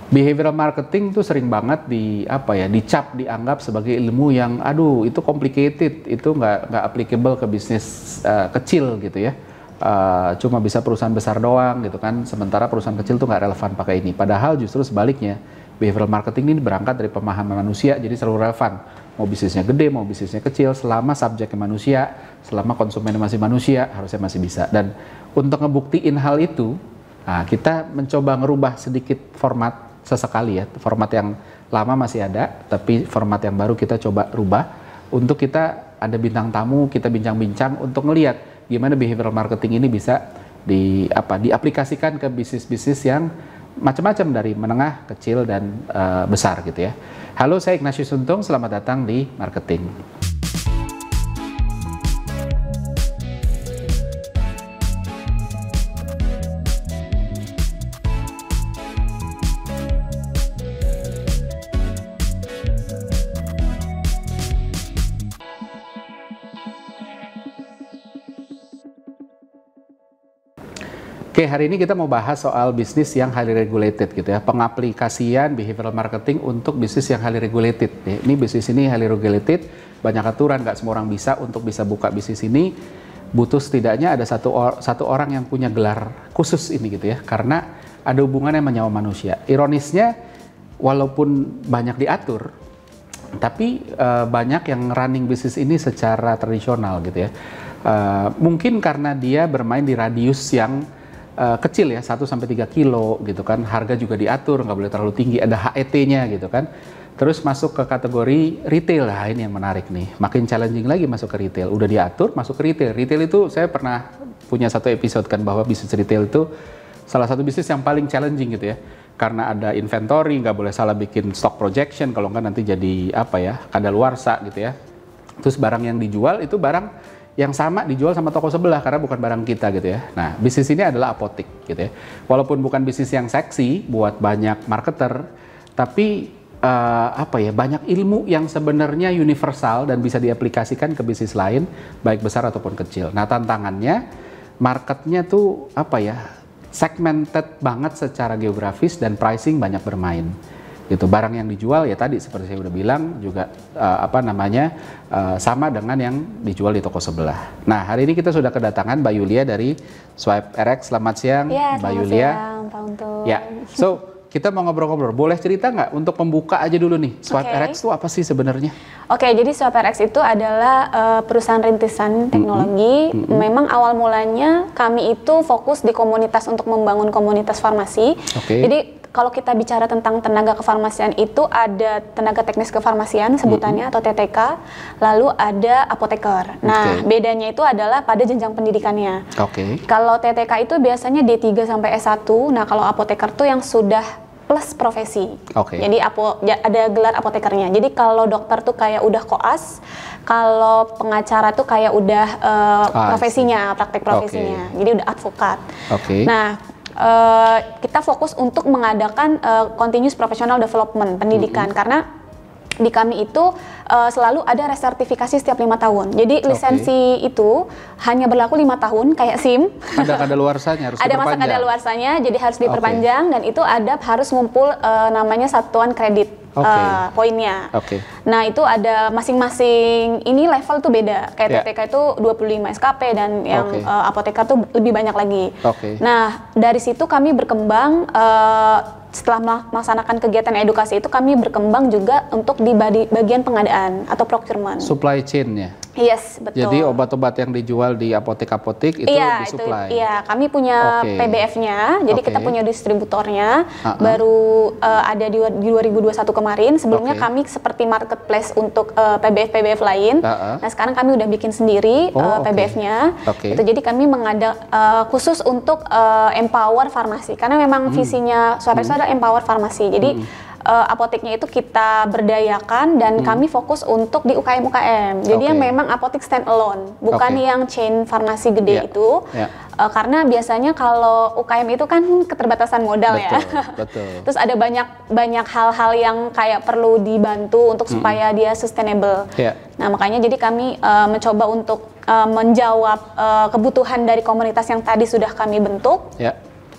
Behavioral marketing tuh sering banget dicap, dianggap sebagai ilmu yang aduh itu complicated, itu nggak applicable ke bisnis kecil gitu ya. Cuma bisa perusahaan besar doang gitu kan, sementara perusahaan kecil tuh nggak relevan pakai ini. Padahal justru sebaliknya, behavioral marketing ini berangkat dari pemahaman manusia, jadi selalu relevan. Mau bisnisnya gede, mau bisnisnya kecil, selama subjeknya manusia, selama konsumennya masih manusia, harusnya masih bisa. Dan untuk ngebuktiin hal itu, kita mencoba ngerubah sedikit format sesekali ya, format yang lama masih ada, tapi format yang baru kita coba rubah untuk kita ada bintang tamu, kita bincang-bincang untuk ngelihat gimana behavioral marketing ini bisa diaplikasikan ke bisnis-bisnis yang macam-macam dari menengah, kecil dan besar gitu ya. Halo, saya Ignatius Untung, selamat datang di Marketing. Oke, hari ini kita mau bahas soal bisnis yang highly regulated gitu ya, pengaplikasian behavioral marketing untuk bisnis yang highly regulated. Ini bisnis ini highly regulated, banyak aturan, nggak semua orang bisa. Untuk bisa buka bisnis ini butuh setidaknya ada satu orang yang punya gelar khusus ini gitu ya, karena ada hubungannya sama nyawa manusia. Ironisnya, walaupun banyak diatur, tapi banyak yang running bisnis ini secara tradisional gitu ya. Mungkin karena dia bermain di radius yang kecil ya, 1-3 kilo gitu kan, harga juga diatur, nggak boleh terlalu tinggi, ada HET-nya gitu kan. Terus masuk ke kategori retail, nah ini yang menarik nih, makin challenging lagi masuk ke retail, udah diatur masuk ke retail. Retail itu saya pernah punya satu episode kan, bahwa bisnis retail itu salah satu bisnis yang paling challenging gitu ya, karena ada inventory, nggak boleh salah bikin stock projection, kalau nggak nanti jadi kadaluarsa gitu ya. Terus barang yang dijual itu barang yang sama dijual sama toko sebelah karena bukan barang kita gitu ya. Nah, bisnis ini adalah apotik gitu ya. Walaupun bukan bisnis yang seksi buat banyak marketer, tapi banyak ilmu yang sebenarnya universal dan bisa diaplikasikan ke bisnis lain, baik besar ataupun kecil. Nah, tantangannya marketnya tuh segmented banget secara geografis dan pricing banyak bermain. Gitu. Barang yang dijual ya tadi seperti saya udah bilang juga sama dengan yang dijual di toko sebelah. Nah, hari ini kita sudah kedatangan Mbak Yulia dari SwipeRx. Selamat siang, ya, Mbak Yulia. Siang, Pak Untung. Ya, so kita mau ngobrol-ngobrol. Boleh cerita nggak untuk pembuka aja dulu nih, SwipeRx itu apa sih sebenarnya? Oke, jadi SwipeRx itu adalah perusahaan rintisan teknologi. Memang awal mulanya kami itu fokus di komunitas untuk membangun komunitas farmasi. Jadi kalau kita bicara tentang tenaga kefarmasian itu ada tenaga teknis kefarmasian sebutannya atau TTK, lalu ada apoteker. Nah, bedanya itu adalah pada jenjang pendidikannya. Kalau TTK itu biasanya D3 sampai S1. Nah, kalau apoteker tuh yang sudah plus profesi. Jadi ada gelar apotekernya. Jadi kalau dokter tuh kayak udah koas, kalau pengacara tuh kayak udah profesinya, praktek profesinya. Jadi udah advokat. Nah, kita fokus untuk mengadakan continuous professional development pendidikan karena di kami itu selalu ada resertifikasi setiap 5 tahun. Jadi lisensi itu hanya berlaku 5 tahun kayak SIM. Ada kadaluarsanya harus ada masa kadaluarsanya, jadi harus diperpanjang dan itu harus ngumpul namanya satuan kredit. Poinnya. Nah, itu ada masing-masing ini level tuh beda. Kayak TTK itu 25 SKP dan yang apoteker tuh lebih banyak lagi. Nah, dari situ kami berkembang setelah melaksanakan kegiatan edukasi itu kami berkembang juga untuk di bagian pengadaan atau procurement. Supply chain-nya. Yes, betul. Jadi obat-obat yang dijual di apotek-apotek itu disuplai. Iya, kami punya PBF-nya. Jadi kita punya distributornya. Baru ada di 2021 kemarin. Sebelumnya kami seperti marketplace untuk PBF lain. Nah, sekarang kami udah bikin sendiri PBF-nya. Itu jadi kami khusus untuk empower farmasi. Karena memang visinya SwipeRx adalah empower farmasi. Jadi apoteknya itu kita berdayakan dan kami fokus untuk di UKM-UKM. Jadi yang memang apotek stand alone, bukan yang chain farmasi gede itu. Karena biasanya kalau UKM itu kan keterbatasan modal Betul. Terus ada banyak hal-hal yang kayak perlu dibantu untuk supaya dia sustainable. Nah, makanya jadi kami mencoba untuk menjawab kebutuhan dari komunitas yang tadi sudah kami bentuk.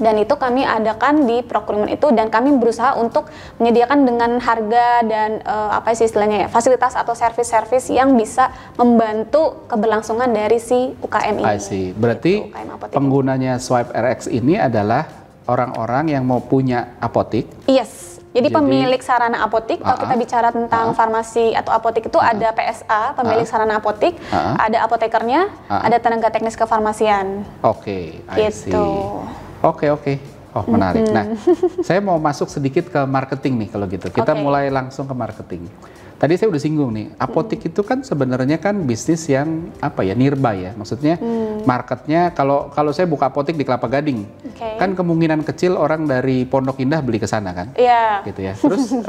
Dan itu kami adakan di procurement itu, dan kami berusaha untuk menyediakan dengan harga dan apa sih istilahnya ya, fasilitas atau servis-servis yang bisa membantu keberlangsungan dari si UKM ini. I see. Berarti gitu, penggunanya Swipe RX ini adalah orang-orang yang mau punya apotik. Yes. Jadi pemilik sarana apotik, kalau kita bicara tentang farmasi atau apotik itu ada PSA, pemilik sarana apotik, ada apotekernya, ada tenaga teknis kefarmasian. Oke, I see. Gitu. Oke. Oh, menarik. Nah, saya mau masuk sedikit ke marketing nih kalau gitu. Kita mulai langsung ke marketing. Tadi saya udah singgung nih, apotik itu kan sebenarnya kan bisnis yang apa ya, nearby ya. Maksudnya marketnya kalau saya buka apotik di Kelapa Gading, kan kemungkinan kecil orang dari Pondok Indah beli ke sana kan. Iya. Gitu ya. Terus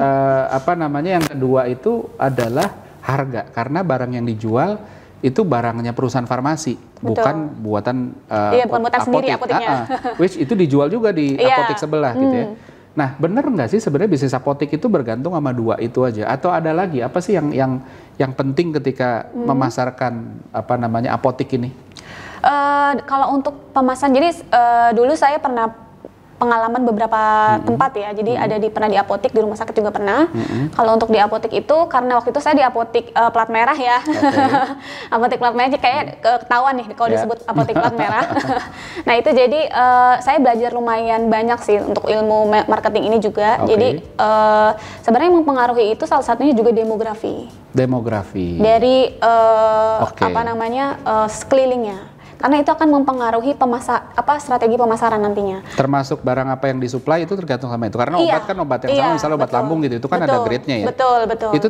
apa namanya, yang kedua itu adalah harga, karena barang yang dijual itu barangnya perusahaan farmasi, bukan buatan bukan buatan sendiri apoteknya. Which itu dijual juga di apotek sebelah gitu ya. Nah, bener nggak sih sebenarnya bisnis apotek itu bergantung sama dua itu aja? Atau ada lagi apa sih yang penting ketika memasarkan apa namanya apotek ini? Kalau untuk pemasaran, jadi dulu saya pernah pengalaman beberapa tempat ya, jadi pernah di apotek, di rumah sakit juga pernah. Kalau untuk di apotek itu, karena waktu itu saya di apotek plat merah ya, apotek plat merah, kayak ketahuan nih kalau disebut apotek plat merah. Nah itu jadi saya belajar lumayan banyak sih untuk ilmu marketing ini juga. Jadi sebenarnya yang mempengaruhi itu salah satunya juga demografi. Dari apa namanya sekelilingnya. Karena itu akan mempengaruhi strategi pemasaran nantinya. Termasuk barang apa yang disuplai itu tergantung sama itu. Karena obat kan obat yang sama, misalnya obat lambung gitu, itu kan ada grade-nya ya. Betul. Itu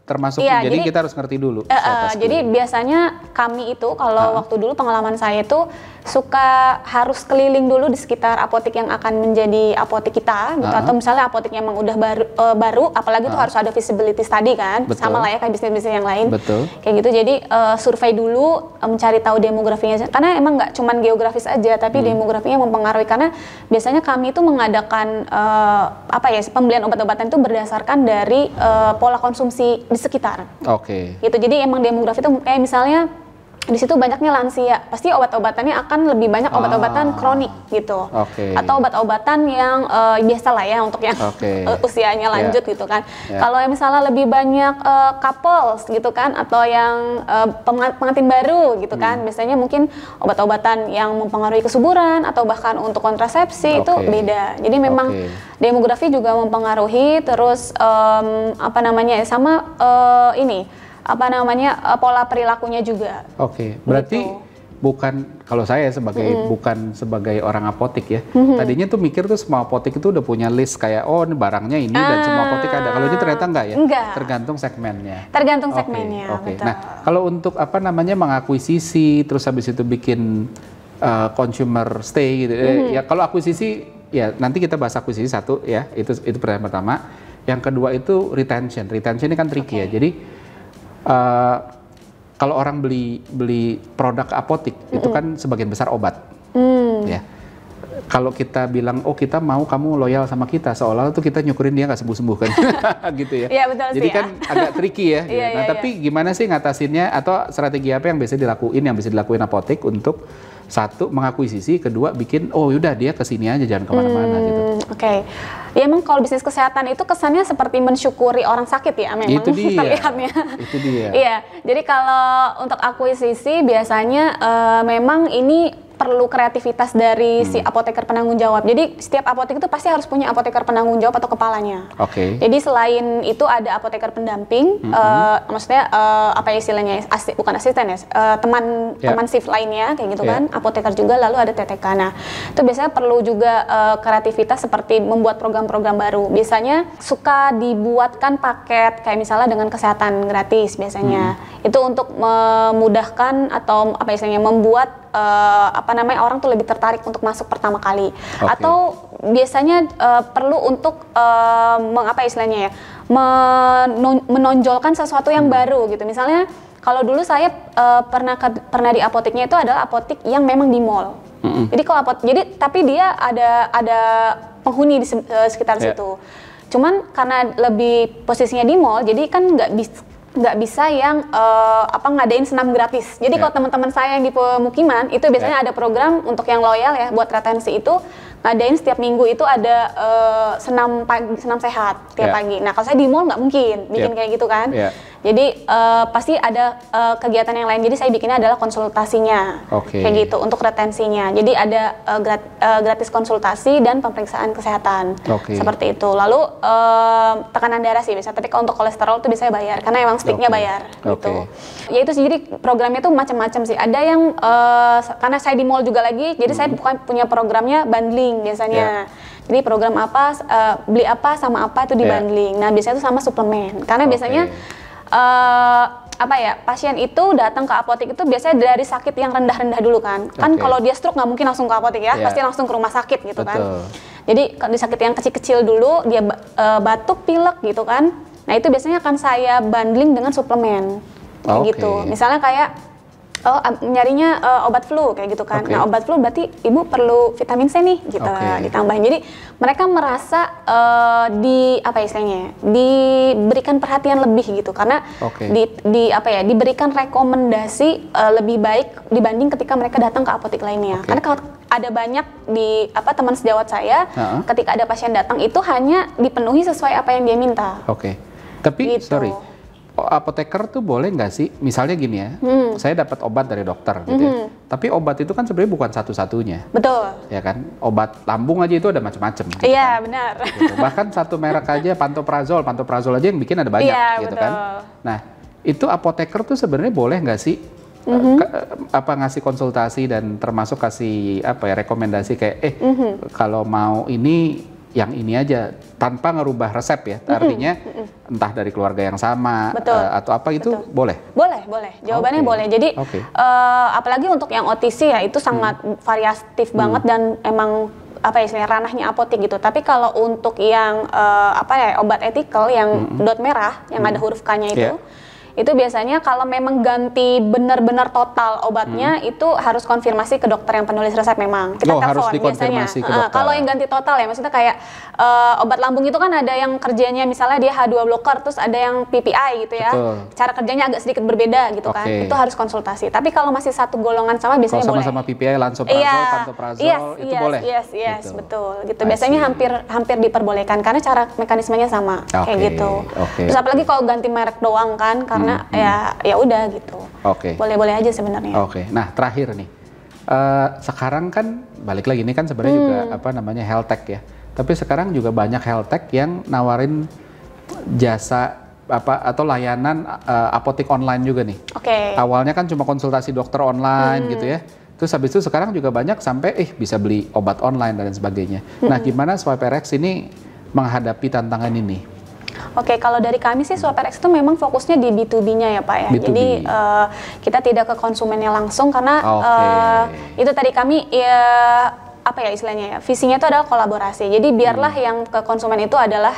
termasuk, jadi kita harus ngerti dulu. Jadi biasanya kami itu kalau waktu dulu pengalaman saya itu suka harus keliling dulu di sekitar apotek yang akan menjadi apotek kita gitu, atau misalnya apotek yang memang udah baru, apalagi itu harus ada visibility study kan. Sama lah ya kayak bisnis-bisnis yang lain. Kayak gitu, jadi survei dulu, mencari tahu demografinya, karena emang nggak cuman geografis aja, tapi demografinya mempengaruhi, karena biasanya kami itu mengadakan pembelian obat-obatan itu berdasarkan dari pola konsumsi di sekitar. Gitu. Jadi emang demografi itu kayak misalnya di situ banyaknya lansia, pasti obat-obatannya akan lebih banyak obat-obatan kronik gitu. Atau obat-obatan yang biasa lah ya untuk yang usianya lanjut gitu kan. Kalau yang misalnya lebih banyak couples gitu kan, atau yang pengantin baru gitu kan, biasanya mungkin obat-obatan yang mempengaruhi kesuburan atau bahkan untuk kontrasepsi itu beda. Jadi memang demografi juga mempengaruhi, terus pola perilakunya juga. Berarti gitu. Kalau saya bukan sebagai orang apotek ya, tadinya tuh mikir tuh semua apotek itu udah punya list kayak ini barangnya ini dan semua apotek ada. Kalau ini ternyata enggak ya? Enggak. Tergantung segmennya. Betul. Nah, kalau untuk mengakuisisi, terus habis itu bikin consumer stay gitu. Ya kalau akuisisi ya nanti kita bahas akuisisi satu ya, itu pertanyaan pertama. Yang kedua itu retention. Retention ini kan tricky ya. Jadi kalau orang beli produk apotek itu kan sebagian besar obat, ya. Kalau kita bilang kita mau kamu loyal sama kita, seolah tuh kita nyukurin dia nggak sembuh-sembuh kan, gitu ya. Iya betul. Jadi kan agak tricky ya. Tapi gimana sih ngatasinnya, atau strategi apa yang bisa dilakuin apotek untuk satu mengakuisisi, kedua bikin yaudah dia kesini aja jangan kemana-mana gitu. Ya emang kalau bisnis kesehatan itu kesannya seperti mensyukuri orang sakit ya memang. Itu dia. Terlihatnya. Itu dia. Iya. Jadi kalau untuk akuisisi biasanya memang ini perlu kreativitas dari si apoteker penanggung jawab. Jadi setiap apotek itu pasti harus punya apoteker penanggung jawab atau kepalanya. Jadi selain itu ada apoteker pendamping, maksudnya apa istilahnya? Bukan asisten ya, teman shift lainnya kayak gitu kan. Apoteker juga, lalu ada TTK. Nah, itu biasanya perlu juga kreativitas seperti membuat program-program baru. Biasanya suka dibuatkan paket kayak misalnya dengan kesehatan gratis biasanya. Itu untuk memudahkan atau apa istilahnya membuat orang tuh lebih tertarik untuk masuk pertama kali. Atau biasanya perlu untuk menonjolkan sesuatu yang baru gitu. Misalnya kalau dulu saya pernah di apoteknya itu adalah apotek yang memang di mall. Jadi tapi dia ada penghuni di sekitar situ. Cuman karena lebih posisinya di mall, jadi kan nggak bisa yang ngadain senam gratis. Jadi kalau teman-teman saya yang di pemukiman itu biasanya ada program untuk yang loyal ya buat retensi itu, ngadain setiap minggu itu ada senam pagi, senam sehat tiap pagi. Nah kalau saya di mall nggak mungkin bikin kayak gitu kan. Jadi pasti ada kegiatan yang lain. Jadi saya bikinnya adalah konsultasinya, kayak gitu untuk retensinya. Jadi ada gratis konsultasi dan pemeriksaan kesehatan, seperti itu. Lalu tekanan darah sih bisa. Tapi kalau untuk kolesterol itu bisa bayar, karena emang sticknya bayar, gitu. Ya itu sih. Jadi programnya itu macam-macam sih. Ada yang karena saya di mall juga lagi, jadi saya bukan punya programnya bundling biasanya. Jadi program apa, beli apa sama apa itu dibundling. Nah biasanya itu sama suplemen, karena biasanya apa ya, pasien itu datang ke apotek itu biasanya dari sakit yang rendah-rendah dulu kan. Kan kalau dia stroke nggak mungkin langsung ke apotek ya, pasti langsung ke rumah sakit gitu kan. Jadi kalau di sakit yang kecil-kecil dulu, dia batuk, pilek gitu kan. Nah itu biasanya akan saya bundling dengan suplemen, kayak gitu. Misalnya kayak nyarinya obat flu kayak gitu kan. Nah obat flu berarti ibu perlu vitamin C nih gitu, ditambahin. Jadi mereka merasa apa istilahnya, diberikan perhatian lebih gitu, karena diberikan rekomendasi lebih baik dibanding ketika mereka datang ke apotek lainnya. Karena kalau ada banyak di teman sejawat saya, ketika ada pasien datang itu hanya dipenuhi sesuai apa yang dia minta. Tapi gitu. sorry, apoteker tuh boleh nggak sih, misalnya gini ya, saya dapat obat dari dokter gitu ya, tapi obat itu kan sebenarnya bukan satu-satunya. Betul. Ya kan, obat lambung aja itu ada macam-macam. Gitu iya, kan? benar. Gitu. Bahkan satu merek aja, pantoprazol aja yang bikin ada banyak, gitu betul. kan. Nah, itu apoteker tuh sebenarnya boleh nggak sih ngasih konsultasi dan termasuk kasih rekomendasi kayak kalau mau ini yang ini aja tanpa ngerubah resep ya, artinya entah dari keluarga yang sama atau apa itu boleh? Boleh. Jawabannya boleh. Jadi apalagi untuk yang OTC ya itu sangat variatif banget dan emang istilahnya ranahnya apotek gitu. Tapi kalau untuk yang obat ethical yang dot merah yang ada huruf K-nya itu biasanya kalau memang ganti benar-benar total obatnya itu harus konfirmasi ke dokter yang penulis resep memang. Kita telepon biasanya. Kalau yang ganti total ya, maksudnya kayak obat lambung itu kan ada yang kerjanya misalnya dia H2 blocker, terus ada yang PPI gitu ya. Cara kerjanya agak sedikit berbeda gitu kan. Itu harus konsultasi. Tapi kalau masih satu golongan sama biasanya boleh. Kalau sama-sama PPI, lansoprazol, pantoprazol itu boleh? Yes, betul. Gitu. Biasanya hampir diperbolehkan karena cara mekanismenya sama kayak gitu. Terus apalagi kalau ganti merek doang kan, karena ya udah gitu. Boleh-boleh aja sebenarnya. Nah terakhir nih, sekarang kan balik lagi ini kan sebenarnya juga health tech ya. Tapi sekarang juga banyak health tech yang nawarin jasa atau layanan apotek online juga nih. Awalnya kan cuma konsultasi dokter online gitu ya. Terus habis itu sekarang juga banyak sampai bisa beli obat online dan sebagainya. Nah gimana SwiperX ini menghadapi tantangan ini? Kalau dari kami sih SwiperX itu memang fokusnya di B2B-nya ya Pak ya. B2B. Jadi kita tidak ke konsumennya langsung karena itu tadi kami istilahnya ya, visinya itu adalah kolaborasi. Jadi biarlah yang ke konsumen itu adalah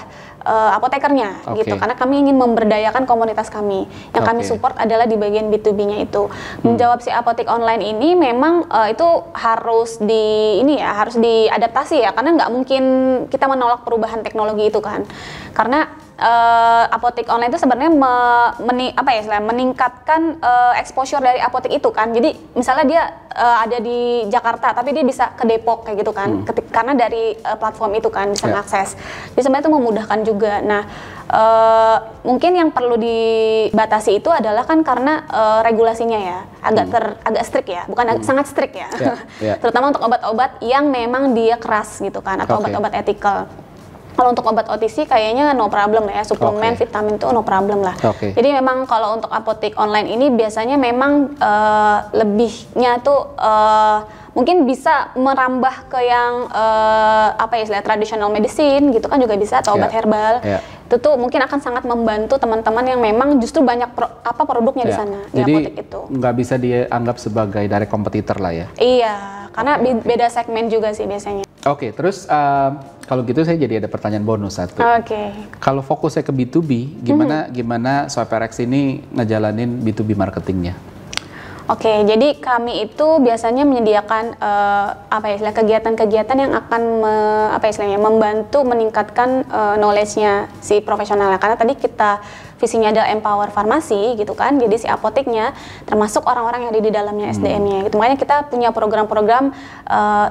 apotekernya gitu, karena kami ingin memberdayakan komunitas kami. Yang kami support adalah di bagian B2B-nya itu. Menjawab si apotek online ini memang itu harus harus diadaptasi ya, karena nggak mungkin kita menolak perubahan teknologi itu kan. Karena apotek online itu sebenarnya meningkatkan exposure dari apotek itu kan. Jadi misalnya dia ada di Jakarta tapi dia bisa ke Depok kayak gitu kan, karena dari platform itu kan bisa mengakses. Jadi sebenarnya itu memudahkan juga. Nah mungkin yang perlu dibatasi itu adalah kan karena regulasinya ya agak strict ya, bukan sangat strict ya. Terutama untuk obat-obat yang memang dia keras gitu kan, atau obat-obat ethical. Kalau untuk obat OTC kayaknya no problem ya, suplemen, vitamin itu no problem lah. Jadi memang kalau untuk apotek online ini biasanya memang lebihnya tuh mungkin bisa merambah ke yang traditional medicine gitu kan juga bisa, atau obat herbal. Itu tuh mungkin akan sangat membantu teman-teman yang memang justru banyak produknya di sana, di apotek itu. Jadi nggak bisa dianggap sebagai direct competitor lah ya? Iya, karena beda segmen juga sih biasanya. Terus kalau gitu saya jadi ada pertanyaan bonus satu. Kalau fokusnya ke B2B, gimana SwiperX ini ngejalanin B2B marketingnya? Jadi kami itu biasanya menyediakan kegiatan-kegiatan yang akan membantu meningkatkan knowledge-nya si profesionalnya. Karena tadi kita visinya adalah empower farmasi gitu kan. Jadi si apoteknya termasuk orang-orang yang ada di dalamnya SDM-nya gitu. Makanya kita punya program-program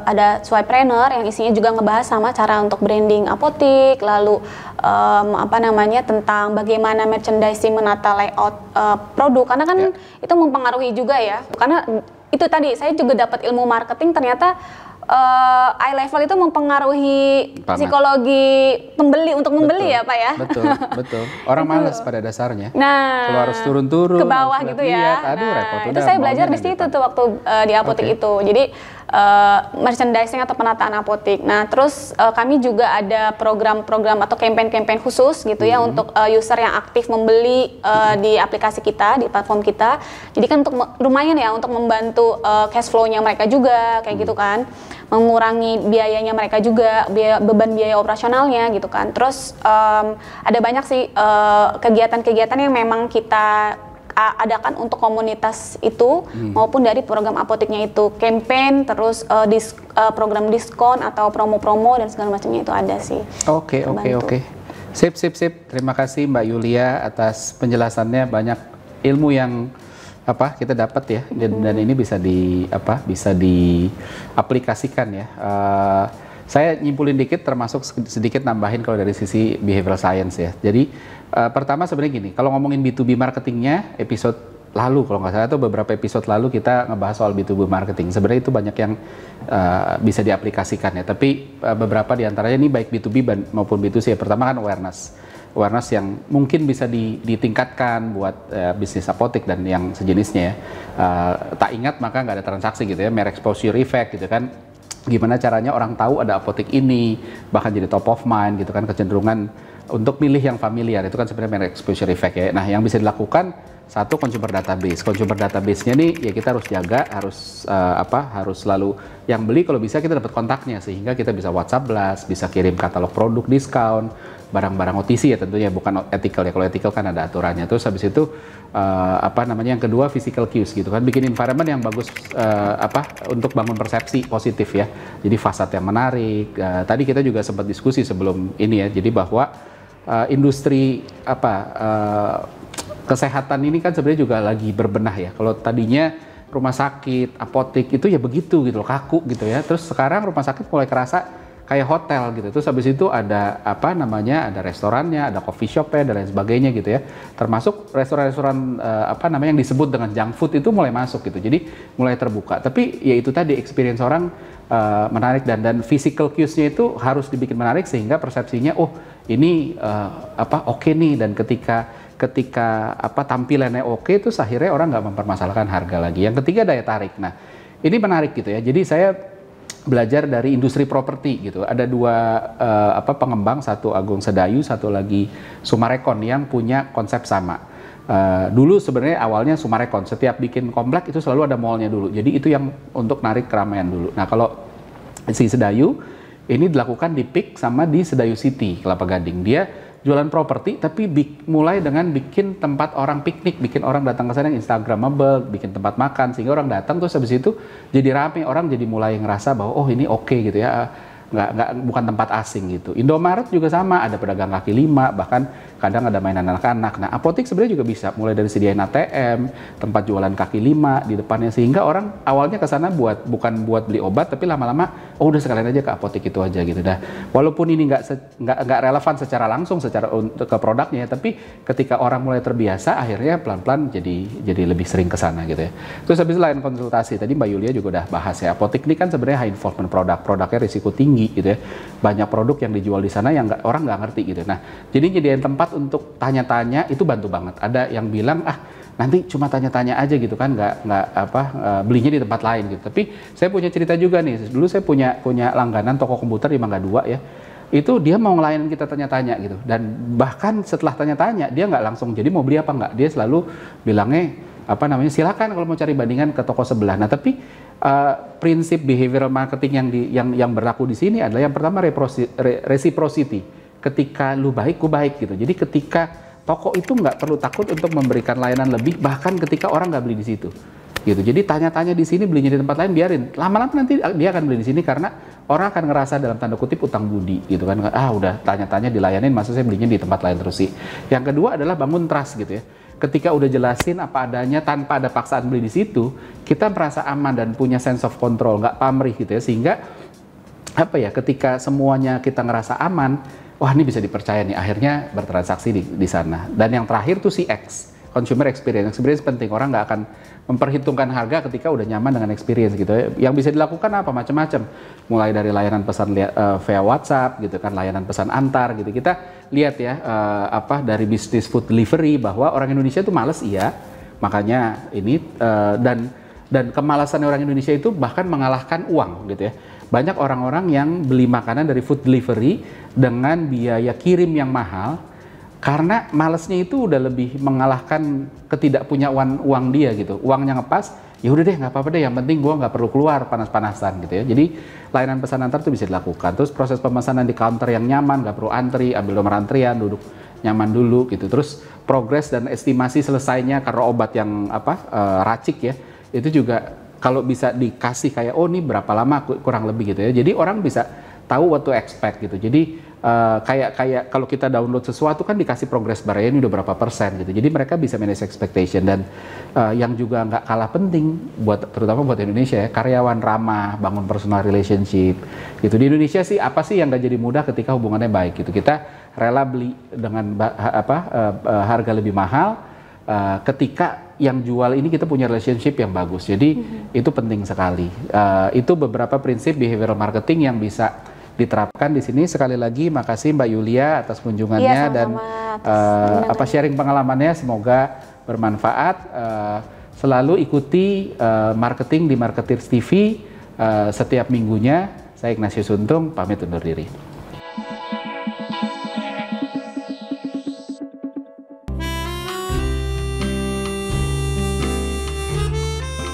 ada Swipepreneur yang isinya juga ngebahas sama cara untuk branding apotek, lalu tentang bagaimana merchandising menata layout produk, karena kan itu mempengaruhi juga ya. Karena itu tadi saya juga dapat ilmu marketing, ternyata eye level itu mempengaruhi psikologi pembeli untuk membeli ya Pak ya. Betul. Orang malas pada dasarnya. Nah, kalau harus turun-turun ke bawah gitu ya. Aduh, repot. Itu saya belajar di situ tuh waktu di apotek itu. Jadi merchandising atau penataan apotek. Nah, terus kami juga ada program-program atau campaign-campaign khusus gitu ya untuk user yang aktif membeli di aplikasi kita, di platform kita. Jadi kan lumayan ya untuk membantu cash flow-nya mereka juga kayak gitu kan. Mengurangi biayanya mereka juga, beban biaya operasionalnya gitu kan. Terus ada banyak sih kegiatan-kegiatan yang memang kita adakan untuk komunitas itu maupun dari program apoteknya itu, campaign, terus program diskon atau promo-promo dan segala macamnya itu ada sih. Oke. Sip. Terima kasih Mbak Yulia atas penjelasannya, banyak ilmu yang kita dapat ya, dan ini bisa diaplikasikan ya. Saya nyimpulin dikit, termasuk sedikit nambahin kalau dari sisi behavioral science ya. Jadi pertama sebenarnya gini, kalau ngomongin B2B marketingnya, episode lalu kalau nggak salah itu beberapa episode lalu kita ngebahas soal B2B marketing. Sebenarnya itu banyak yang bisa diaplikasikan ya. Tapi beberapa diantaranya ini baik B2B maupun B2C ya. Pertama kan awareness yang mungkin bisa ditingkatkan buat bisnis apotek dan yang sejenisnya ya. Tak ingat maka nggak ada transaksi gitu ya, mere exposure effect gitu kan. Gimana caranya orang tahu ada apotek ini, bahkan jadi top of mind gitu kan, kecenderungan untuk milih yang familiar, itu kan sebenarnya mere exposure effect ya. Nah, yang bisa dilakukan satu, consumer database. Consumer database-nya nih ya kita harus jaga, harus selalu yang beli kalau bisa kita dapat kontaknya, sehingga kita bisa WhatsApp blast, bisa kirim katalog produk diskon, barang-barang OTC ya tentunya, bukan ethical ya. Kalau ethical kan ada aturannya. Terus habis itu yang kedua physical cues gitu kan, bikin environment yang bagus untuk bangun persepsi positif ya. Jadi fasad yang menarik. Tadi kita juga sempat diskusi sebelum ini ya. Jadi bahwa industri kesehatan ini kan sebenarnya juga lagi berbenah ya. Kalau tadinya rumah sakit, apotek itu ya begitu gitu loh, kaku gitu ya. Terus sekarang rumah sakit mulai kerasa kayak hotel gitu. Terus habis itu ada ada restorannya, ada coffee shopnya dan lain sebagainya gitu ya. Termasuk restoran-restoran yang disebut dengan junk food itu mulai masuk gitu. Jadi mulai terbuka. Tapi ya itu tadi experience orang menarik dan physical cues-nya itu harus dibikin menarik sehingga persepsinya ini oke nih, dan ketika tampilannya oke, terus akhirnya orang nggak mempermasalahkan harga lagi. Yang ketiga daya tarik. Nah, ini menarik gitu ya. Jadi saya belajar dari industri properti gitu. Ada dua pengembang, satu Agung Sedayu, satu lagi Sumarekon yang punya konsep sama. Dulu sebenarnya awalnya Sumarekon setiap bikin komplek itu selalu ada mallnya dulu. Jadi itu yang untuk narik keramaian dulu. Nah, kalau si Sedayu ini dilakukan di PIK sama di Sedayu City, Kelapa Gading. Dia jualan properti tapi mulai dengan bikin tempat orang piknik, bikin orang datang ke sana yang instagramable, bikin tempat makan sehingga orang datang, terus habis itu jadi rame, orang jadi mulai ngerasa bahwa ini oke gitu ya, bukan tempat asing gitu. Indomaret juga sama, ada pedagang kaki lima, bahkan kadang ada mainan anak-anak. Nah, apotek sebenarnya juga bisa mulai dari sediain ATM, tempat jualan kaki lima di depannya, sehingga orang awalnya ke sana bukan buat beli obat, tapi lama-lama udah sekalian aja ke apotek itu aja gitu. Nah, walaupun ini nggak relevan secara langsung ke produknya, tapi ketika orang mulai terbiasa, akhirnya pelan-pelan jadi lebih sering ke sana gitu ya. Terus habis lain konsultasi, tadi Mbak Yulia juga udah bahas ya, apotek ini kan sebenarnya high involvement produknya risiko tinggi gitu ya. Banyak produk yang dijual di sana yang orang nggak ngerti gitu. Nah, jadi nyediain tempat untuk tanya-tanya itu bantu banget. Ada yang bilang nanti cuma tanya-tanya aja gitu kan, belinya di tempat lain gitu. Tapi saya punya cerita juga nih. Dulu saya punya langganan toko komputer di Mangga 2 ya. Itu dia mau ngelayanin kita tanya-tanya gitu. Dan bahkan setelah tanya-tanya dia nggak langsung jadi mau beli apa nggak. Dia selalu bilangnya silakan kalau mau cari bandingan ke toko sebelah. Nah, tapi prinsip behavioral marketing yang berlaku di sini adalah yang pertama reciprocity. Ketika lu baik, ku baik gitu. Jadi ketika toko itu nggak perlu takut untuk memberikan layanan lebih, bahkan ketika orang nggak beli di situ. Gitu. Jadi tanya-tanya di sini, belinya di tempat lain biarin. Lama-lama nanti dia akan beli di sini karena orang akan ngerasa dalam tanda kutip utang budi gitu kan, udah tanya-tanya dilayanin, masa saya belinya di tempat lain terus sih. Yang kedua adalah bangun trust gitu ya. Ketika udah jelasin apa adanya tanpa ada paksaan beli di situ, kita merasa aman dan punya sense of control, nggak pamrih gitu ya, sehingga apa ya, ketika semuanya kita ngerasa aman, wah ini bisa dipercaya nih, akhirnya bertransaksi di sana. Dan yang terakhir tuh CX, consumer experience. Experience penting, orang nggak akan memperhitungkan harga ketika udah nyaman dengan experience gitu ya. Yang bisa dilakukan apa? Macam-macam. Mulai dari layanan pesan via WhatsApp gitu kan, layanan pesan antar gitu. Kita lihat ya dari bisnis food delivery bahwa orang Indonesia tuh males, iya. Makanya ini dan kemalasan orang Indonesia itu bahkan mengalahkan uang gitu ya. Banyak orang-orang yang beli makanan dari food delivery dengan biaya kirim yang mahal karena malesnya itu udah lebih mengalahkan ketidakpunyaan uang dia gitu. Uangnya ngepas, ya udah deh nggak apa-apa deh, yang penting gua nggak perlu keluar panas-panasan gitu ya. Jadi layanan pesan antar itu bisa dilakukan. Terus proses pemesanan di counter yang nyaman, nggak perlu antri, ambil nomor antrian, duduk nyaman dulu gitu. Terus progres dan estimasi selesainya karena obat yang racik ya, itu juga kalau bisa dikasih kayak ini berapa lama kurang lebih gitu ya. Jadi orang bisa tahu what to expect gitu. Jadi kayak kalau kita download sesuatu kan dikasih progress bar-nya ini udah berapa persen gitu. Jadi mereka bisa manage expectation. Dan yang juga nggak kalah penting terutama buat Indonesia ya, karyawan ramah, bangun personal relationship gitu. Di Indonesia sih apa sih yang nggak jadi mudah ketika hubungannya baik gitu. Kita rela beli dengan harga lebih mahal ketika yang jual ini kita punya relationship yang bagus. Jadi itu penting sekali. Itu beberapa prinsip behavioral marketing yang bisa diterapkan di sini. Sekali lagi makasih Mbak Yulia atas kunjungannya dan sharing pengalamannya, semoga bermanfaat. Selalu ikuti marketing di Marketers TV setiap minggunya. Saya Ignatius Untung pamit undur diri.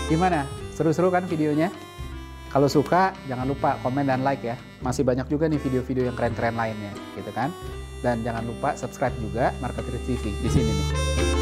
Gimana? Seru-seru kan videonya? Kalau suka, jangan lupa komen dan like ya. Masih banyak juga nih video-video yang keren-keren lainnya, gitu kan? Dan jangan lupa subscribe juga Marketers TV di sini nih.